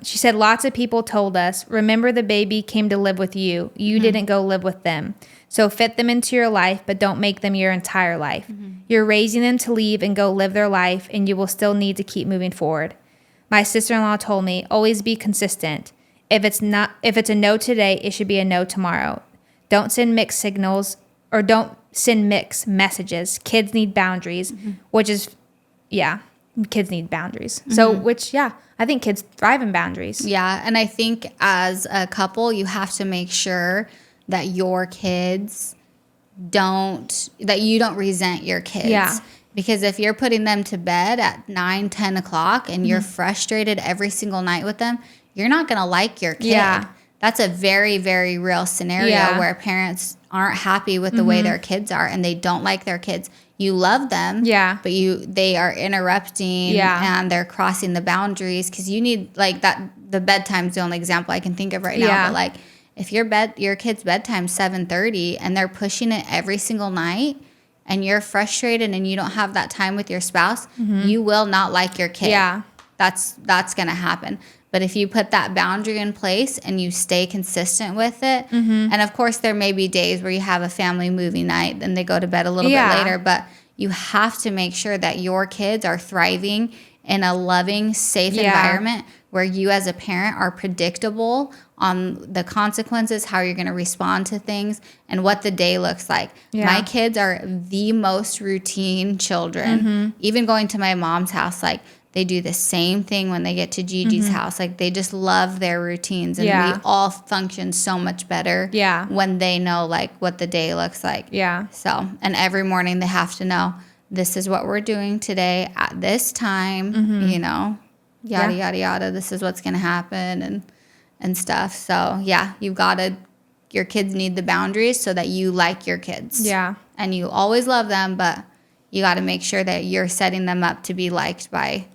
She said, lots of people told us, remember the baby came to live with you. You didn't go live with them. So fit them into your life, but don't make them your entire life. You're raising them to leave and go live their life, and you will still need to keep moving forward. My sister-in-law told me, always be consistent. If it's a no today, it should be a no tomorrow. Don't send mixed signals, or don't send mixed messages. Kids need boundaries, which is, kids need boundaries. So, I think kids thrive in boundaries. Yeah, and I think as a couple, you have to make sure that your kids that you don't resent your kids. Yeah. Because if you're putting them to bed at 9, 10 o'clock and you're frustrated every single night with them, you're not going to like your kid. Yeah. That's a very, very real scenario where parents aren't happy with the way their kids are, and they don't like their kids. You love them, but they are interrupting and they're crossing the boundaries, because you need, like, that. The bedtime's the only example I can think of right now. But like, if your kid's bedtime's 7:30 and they're pushing it every single night, and you're frustrated and you don't have that time with your spouse, you will not like your kid. Yeah, that's gonna happen. But if you put that boundary in place and you stay consistent with it, and of course there may be days where you have a family movie night and they go to bed a little bit later, but you have to make sure that your kids are thriving in a loving, safe environment where you as a parent are predictable on the consequences, how you're going to respond to things, and what the day looks like. Yeah. My kids are the most routine children. Even going to my mom's house, like, they do the same thing when they get to Gigi's house. Like, they just love their routines. And we all function so much better when they know, like, what the day looks like. Yeah. So, and every morning they have to know, this is what we're doing today at this time, you know, yada, yada, yada. This is what's going to happen and stuff. So, yeah, your kids need the boundaries so that you like your kids. Yeah. And you always love them, but you got to make sure that you're setting them up to be liked by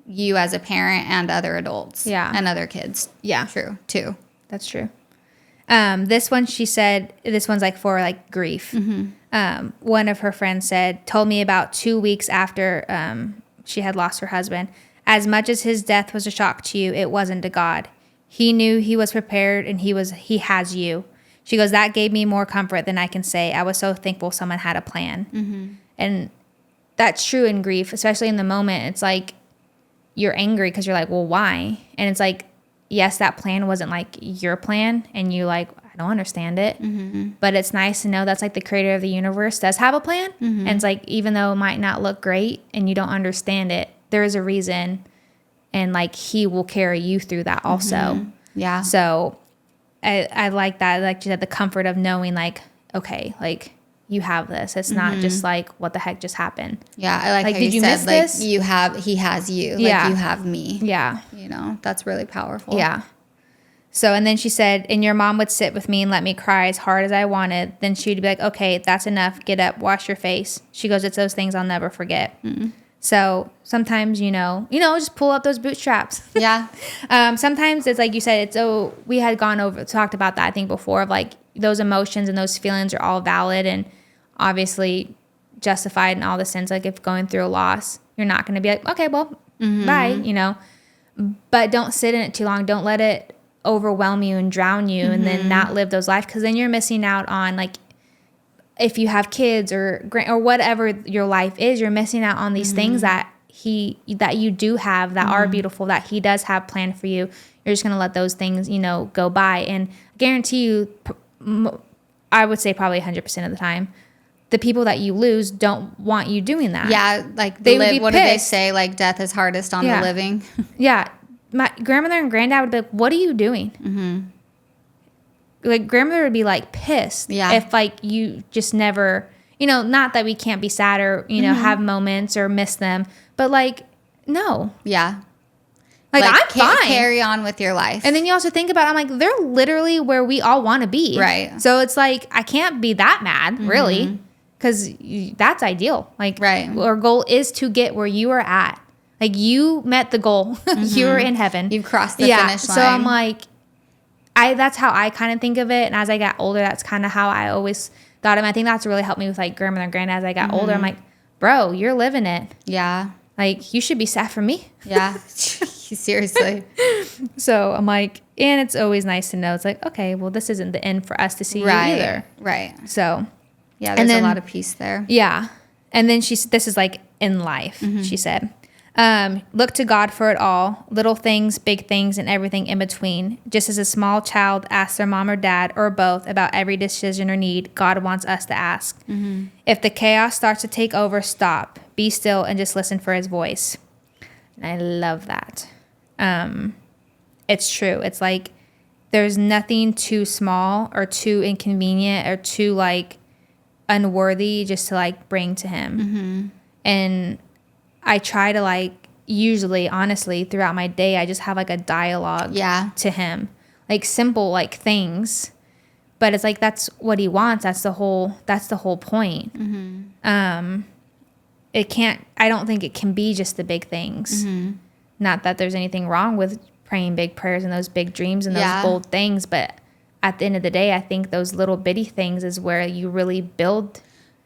you as a parent and other adults and other kids. Yeah. True, too. That's true. This one, she said, this one's like for like grief. One of her friends told me about 2 weeks after she had lost her husband, as much as his death was a shock to you, it wasn't to God. He knew he was prepared and he has you. She goes, that gave me more comfort than I can say. I was so thankful someone had a plan. And that's true in grief, especially in the moment. It's like you're angry because you're like, well, why? And it's like, yes, that plan wasn't like your plan. And you like, I don't understand it. But it's nice to know that's like the creator of the universe does have a plan. And it's like, even though it might not look great and you don't understand it, there is a reason. And like, he will carry you through that also. Yeah. So I like that. Like you said, the comfort of knowing like, okay, like, you have this. It's not just like, what the heck just happened? Yeah, I like how did you said, miss this? He has you. Like, you have me. Yeah. You know, that's really powerful. Yeah. So, and then she said, and your mom would sit with me and let me cry as hard as I wanted. Then she'd be like, okay, that's enough. Get up, wash your face. She goes, it's those things I'll never forget. So sometimes, you know, just pull up those bootstraps. Yeah. Sometimes it's like you said, we had talked about that, I think, before, of like, those emotions and those feelings are all valid and obviously justified in all the sense. Like, if going through a loss, you're not going to be like, okay, well, bye, you know. But don't sit in it too long. Don't let it overwhelm you and drown you and then not live those lives, because then you're missing out on, like, if you have kids or whatever your life is, you're missing out on these things that you do have that are beautiful, that he does have planned for you. You're just going to let those things, you know, go by. And I guarantee you, I would say probably 100% of the time, the people that you lose don't want you doing that. Yeah, like what do they say? Like, death is hardest on the living. Yeah. My grandmother and granddad would be like, what are you doing? Like, grandmother would be like pissed if like you just never, you know, not that we can't be sad or, you know, have moments or miss them, but like, no. Yeah. Like I'm fine. Carry on with your life. And then you also think about it, I'm like, they're literally where we all want to be. Right. So it's like, I can't be that mad, really, because that's ideal. Like, our goal is to get where you are at. Like, you met the goal. You were in heaven. You've crossed the finish line. So I'm like, that's how I kind of think of it. And as I got older, that's kind of how I always thought of it. I think that's really helped me with like grandmother and granddad. As I got older, I'm like, bro, you're living it. Yeah. Like, you should be sad for me. Yeah. Seriously. So I'm like, and it's always nice to know. It's like, okay, well, this isn't the end for us to see you either. Right. So. Yeah, there's a lot of peace there. Yeah. And then this is like in life, she said. Look to God for it all, little things, big things, and everything in between. Just as a small child asks their mom or dad or both about every decision or need, God wants us to ask. If the chaos starts to take over, stop, be still, and just listen for his voice. And I love that. It's true. It's like there's nothing too small or too inconvenient or too like unworthy just to like bring to him. And I try to like, usually, honestly, throughout my day, I just have like a dialogue to him, like simple like things, but it's like, that's what he wants. That's the whole point. I don't think it can be just the big things. Not that there's anything wrong with praying big prayers and those big dreams and those bold things, but at the end of the day, I think those little bitty things is where you really build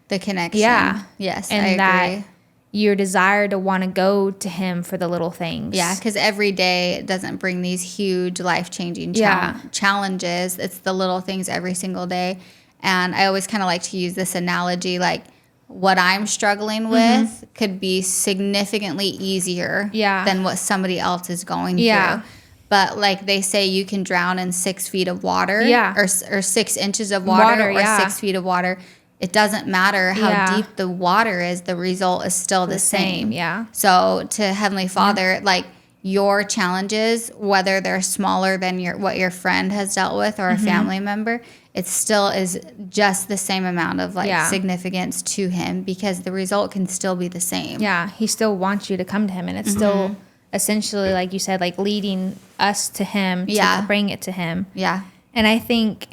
the connection. Yeah. Yes, and I agree. That your desire to want to go to him for the little things. Yeah, because every day doesn't bring these huge life-changing challenges. It's the little things every single day. And I always kind of like to use this analogy, like what I'm struggling with could be significantly easier than what somebody else is going through. But like they say, you can drown in 6 feet of water, or 6 inches of water, or 6 feet of water. It doesn't matter how deep the water is. The result is still the same. Yeah. So to Heavenly Father, like your challenges, whether they're smaller than what your friend has dealt with or a family member, it still is just the same amount of like significance to him, because the result can still be the same. Yeah. He still wants you to come to him, and it's still essentially, like you said, like leading us to him to bring it to him. Yeah. And I think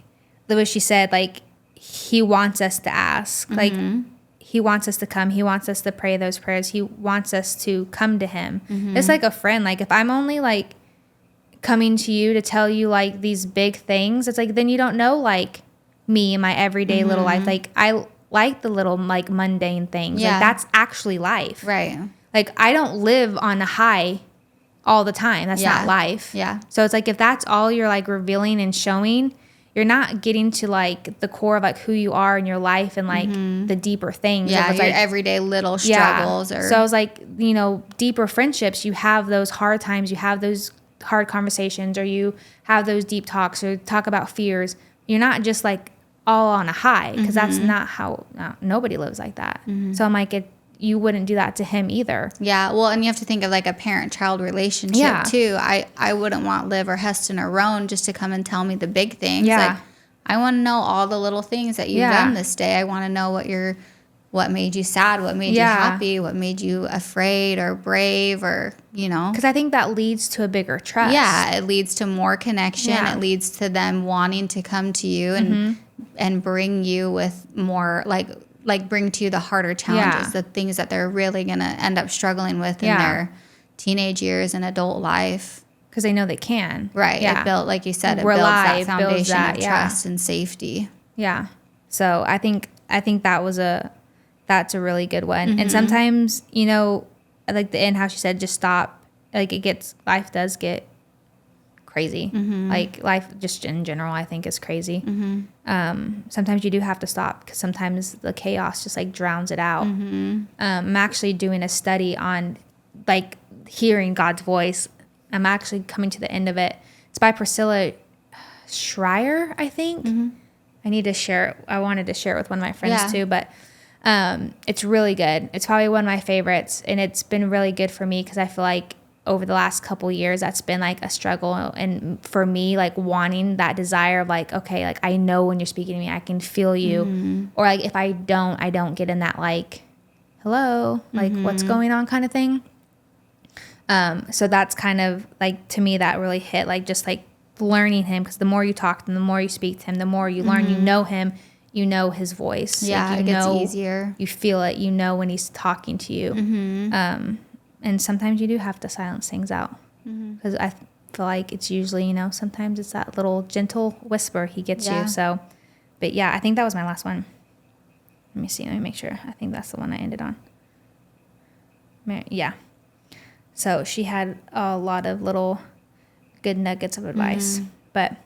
the way she said, like, he wants us to ask, like he wants us to come. He wants us to pray those prayers. He wants us to come to him. It's like a friend. Like if I'm only like coming to you to tell you like these big things, it's like, then you don't know like me in my everyday little life. Like I like the little like mundane things. Like that's actually life. Right. Like I don't live on a high all the time. That's not life. Yeah. So it's like, if that's all you're like revealing and showing, you're not getting to like the core of like who you are in your life and like the deeper things. Yeah, your like, everyday little struggles. Or So I was like, you know, deeper friendships, you have those hard times, you have those hard conversations, or you have those deep talks, or talk about fears. You're not just like all on a high, because that's not how, nobody lives like that. So I'm like, you wouldn't do that to him either. Yeah, well, and you have to think of like a parent-child relationship too. I wouldn't want Liv or Heston or Roan just to come and tell me the big things. Yeah. Like, I want to know all the little things that you've done this day. I want to know what made you sad, what made you happy, what made you afraid or brave, or, you know. Because I think that leads to a bigger trust. Yeah, it leads to more connection. Yeah. It leads to them wanting to come to you and bring you with more, like bring to you the harder challenges, the things that they're really going to end up struggling with in their teenage years and adult life. Because they know they can. Right. Yeah. It built, like you said, it builds that foundation of trust and safety. Yeah. So I think that's a really good one. And sometimes, you know, like the end, how she said, just stop. Like life does get crazy. Like life just in general, I think, is crazy. Sometimes you do have to stop, because sometimes the chaos just like drowns it out. I'm actually doing a study on like hearing God's voice. I'm actually coming to the end of it. It's by Priscilla Schreier, I think. I need to share it. I wanted to share it with one of my friends too, but it's really good. It's probably one of my favorites, and it's been really good for me, because I feel like over the last couple years, that's been like a struggle. And for me, like wanting that desire of like, okay, like I know when you're speaking to me, I can feel you. Or like if I don't get in that like, hello, like what's going on kind of thing. So that's kind of like, to me, that really hit, like just like learning him, because the more you talk to him, the more you speak to him, the more you learn, you know him, you know his voice. Yeah, like, it gets easier. You feel it, you know when he's talking to you. And sometimes you do have to silence things out, because I feel like it's usually, you know, sometimes it's that little gentle whisper he gets you. So, but yeah, I think that was my last one. Let me see. Let me make sure. I think that's the one I ended on. Yeah. So she had a lot of little good nuggets of advice. But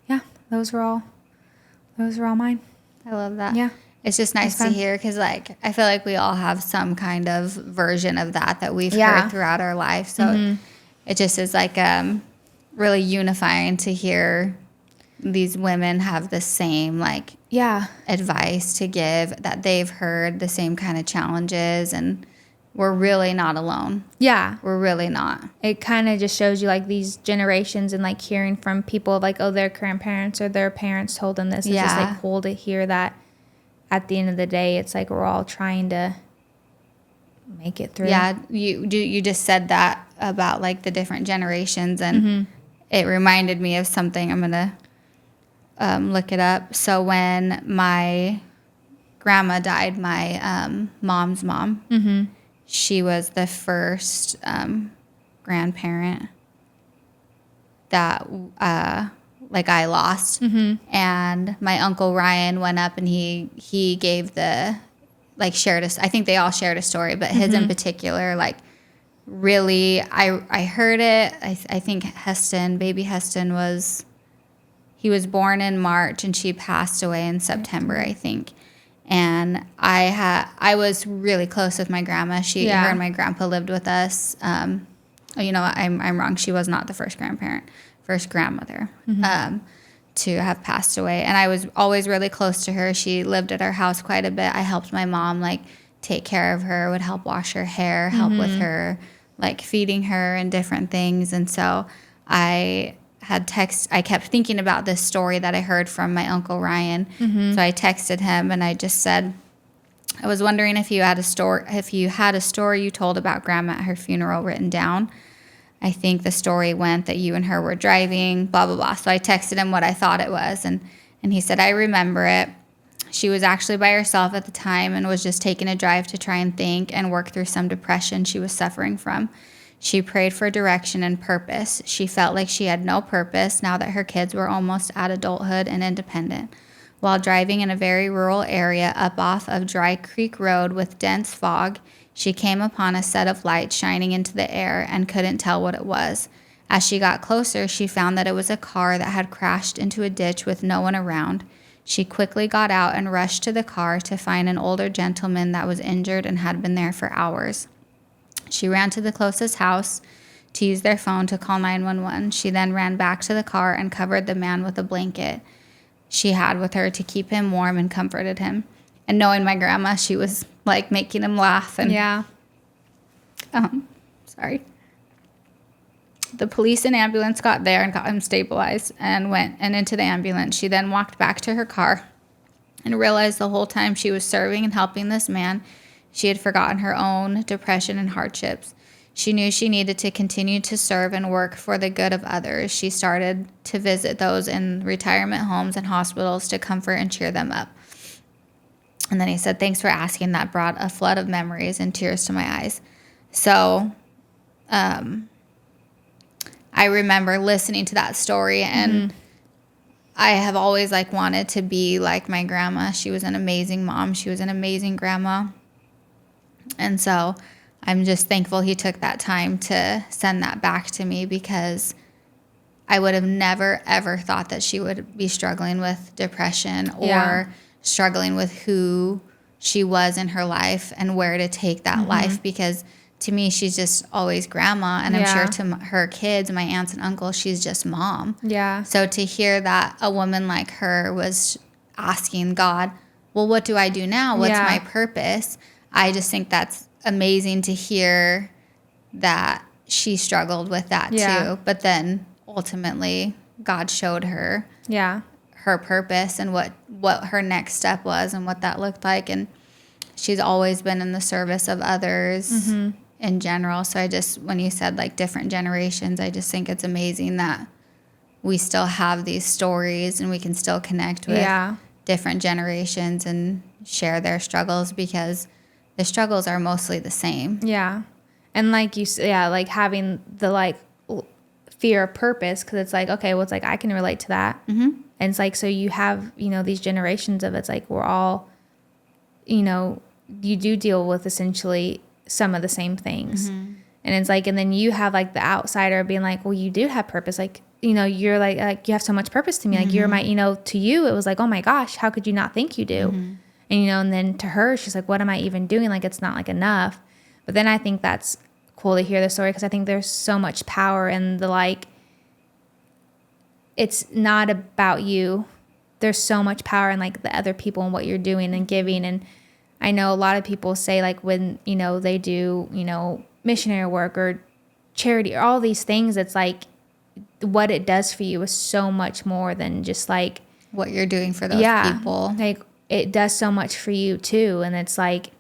yeah, those were all mine. I love that. Yeah. It's just nice to hear, because like I feel like we all have some kind of version of that we've heard throughout our life. So it just is like really unifying to hear these women have the same like advice to give, that they've heard the same kind of challenges, and we're really not alone. Yeah. We're really not. It kind of just shows you like these generations, and like hearing from people like, oh, their grandparents or their parents told them this. It's just like cool to hear that at the end of the day, it's like we're all trying to make it through. Yeah. You just said that about like the different generations, and it reminded me of something. I'm going to look it up. So when my grandma died, my mom's mom, she was the first grandparent that like I lost. And my Uncle Ryan went up and he gave the, like shared I think they all shared a story, but his in particular, like really, I heard it. I think baby Heston he was born in March and she passed away in September, I think. And I was really close with my grandma. Her and my grandpa lived with us. You know, I'm wrong. She was not the first grandmother to have passed away. And I was always really close to her. She lived at our house quite a bit. I helped my mom, like, take care of her, would help wash her hair, help with her, like, feeding her and different things. And so I kept thinking about this story that I heard from my Uncle Ryan. So I texted him and I just said, I was wondering if you had a story you told about Grandma at her funeral written down. I think the story went that you and her were driving, blah, blah, blah. So I texted him what I thought it was. And he said, I remember it. She was actually by herself at the time and was just taking a drive to try and think and work through some depression she was suffering from. She prayed for direction and purpose. She felt like she had no purpose now that her kids were almost at adulthood and independent. While driving in a very rural area up off of Dry Creek Road with dense fog, she came upon a set of lights shining into the air and couldn't tell what it was. As she got closer, she found that it was a car that had crashed into a ditch with no one around. She quickly got out and rushed to the car to find an older gentleman that was injured and had been there for hours. She ran to the closest house to use their phone to call 911. She then ran back to the car and covered the man with a blanket she had with her to keep him warm and comforted him. And knowing my grandma, she was, like, making him laugh. And sorry. The police and ambulance got there and got him stabilized and went into the ambulance. She then walked back to her car and realized the whole time she was serving and helping this man, she had forgotten her own depression and hardships. She knew she needed to continue to serve and work for the good of others. She started to visit those in retirement homes and hospitals to comfort and cheer them up. And then he said, thanks for asking. That brought a flood of memories and tears to my eyes. So I remember listening to that story, and I have always, like, wanted to be like my grandma. She was an amazing mom. She was an amazing grandma. And so I'm just thankful he took that time to send that back to me, because I would have never, ever thought that she would be struggling with depression or struggling with who she was in her life and where to take that life, because to me, she's just always grandma. And I'm sure to her kids, my aunts and uncles, she's just mom. Yeah. So to hear that a woman like her was asking God, well, what do I do now? What's my purpose? I just think that's amazing to hear that she struggled with that too. But then ultimately God showed her her purpose and what her next step was and what that looked like. And she's always been in the service of others in general. So when you said, like, different generations, I just think it's amazing that we still have these stories and we can still connect with different generations and share their struggles, because the struggles are mostly the same. Yeah. And like you said, like having the, like, fear of purpose, because it's like, okay, well, it's like I can relate to that. And it's like, so you have, these generations of it's like we're all, you do deal with essentially some of the same things. And it's like, and then you have, like, the outsider being like, well, you do have purpose. Like, you're like you have so much purpose to me. Like, you're my, to you, it was like, oh my gosh, how could you not think you do? And, and then to her, she's like, what am I even doing? Like, it's not, like, enough. But then I think that's cool to hear the story, because I think there's so much power in the, like, it's not about you. There's so much power in, like, the other people and what you're doing and giving. And I know a lot of people say, like, when, they do, missionary work or charity or all these things, it's like what it does for you is so much more than just, like, what you're doing for those people. Like, it does so much for you too. And it's like,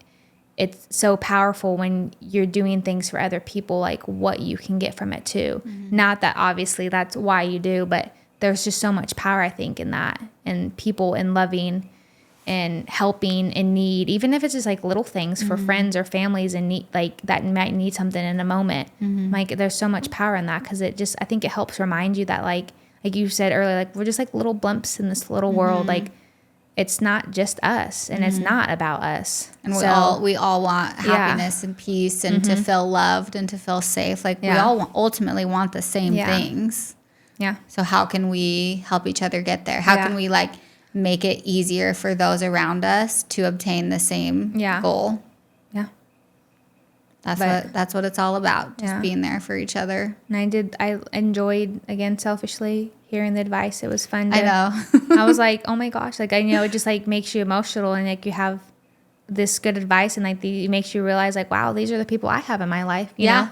it's so powerful when you're doing things for other people, like what you can get from it too. Not that obviously that's why you do, but there's just so much power, I think, in that, and people and loving and helping in need, even if it's just, like, little things for friends or families in need, like, that might need something in a moment. Like, there's so much power in that, because I think it helps remind you that, like you said earlier, like, we're just, like, little blimps in this little world. Like, it's not just us, and it's not about us. And we all want happiness and peace and to feel loved and to feel safe. Like, we all ultimately want the same things. Yeah. So how can we help each other get there? How can we, like, make it easier for those around us to obtain the same goal. Yeah. That's what it's all about. Just being there for each other. And I enjoyed, again, selfishly hearing the advice. It was fun. I know. I was like, oh my gosh, like, I know it just like makes you emotional, and like you have this good advice, and like it makes you realize like, wow, these are the people I have in my life. You know?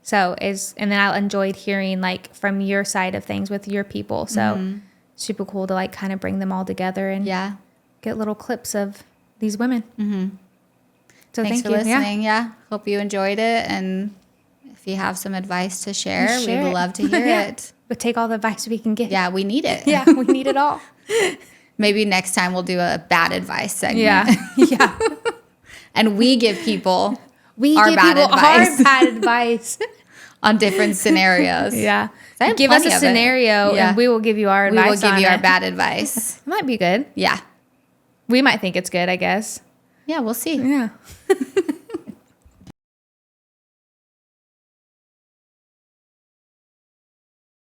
So and then I enjoyed hearing like from your side of things with your people. So super cool to like kind of bring them all together and get little clips of these women. So thanks for listening. Yeah. Hope you enjoyed it. And if you have some advice to share, we would love to hear it. But take all the advice we can get. Yeah, we need it. Yeah, we need it all. Maybe next time we'll do a bad advice segment. Yeah. And we give people our bad advice on different scenarios. Give us a scenario and we will give you our advice. We will give you our bad advice. It might be good. Yeah. We might think it's good, I guess. Yeah, we'll see. Yeah.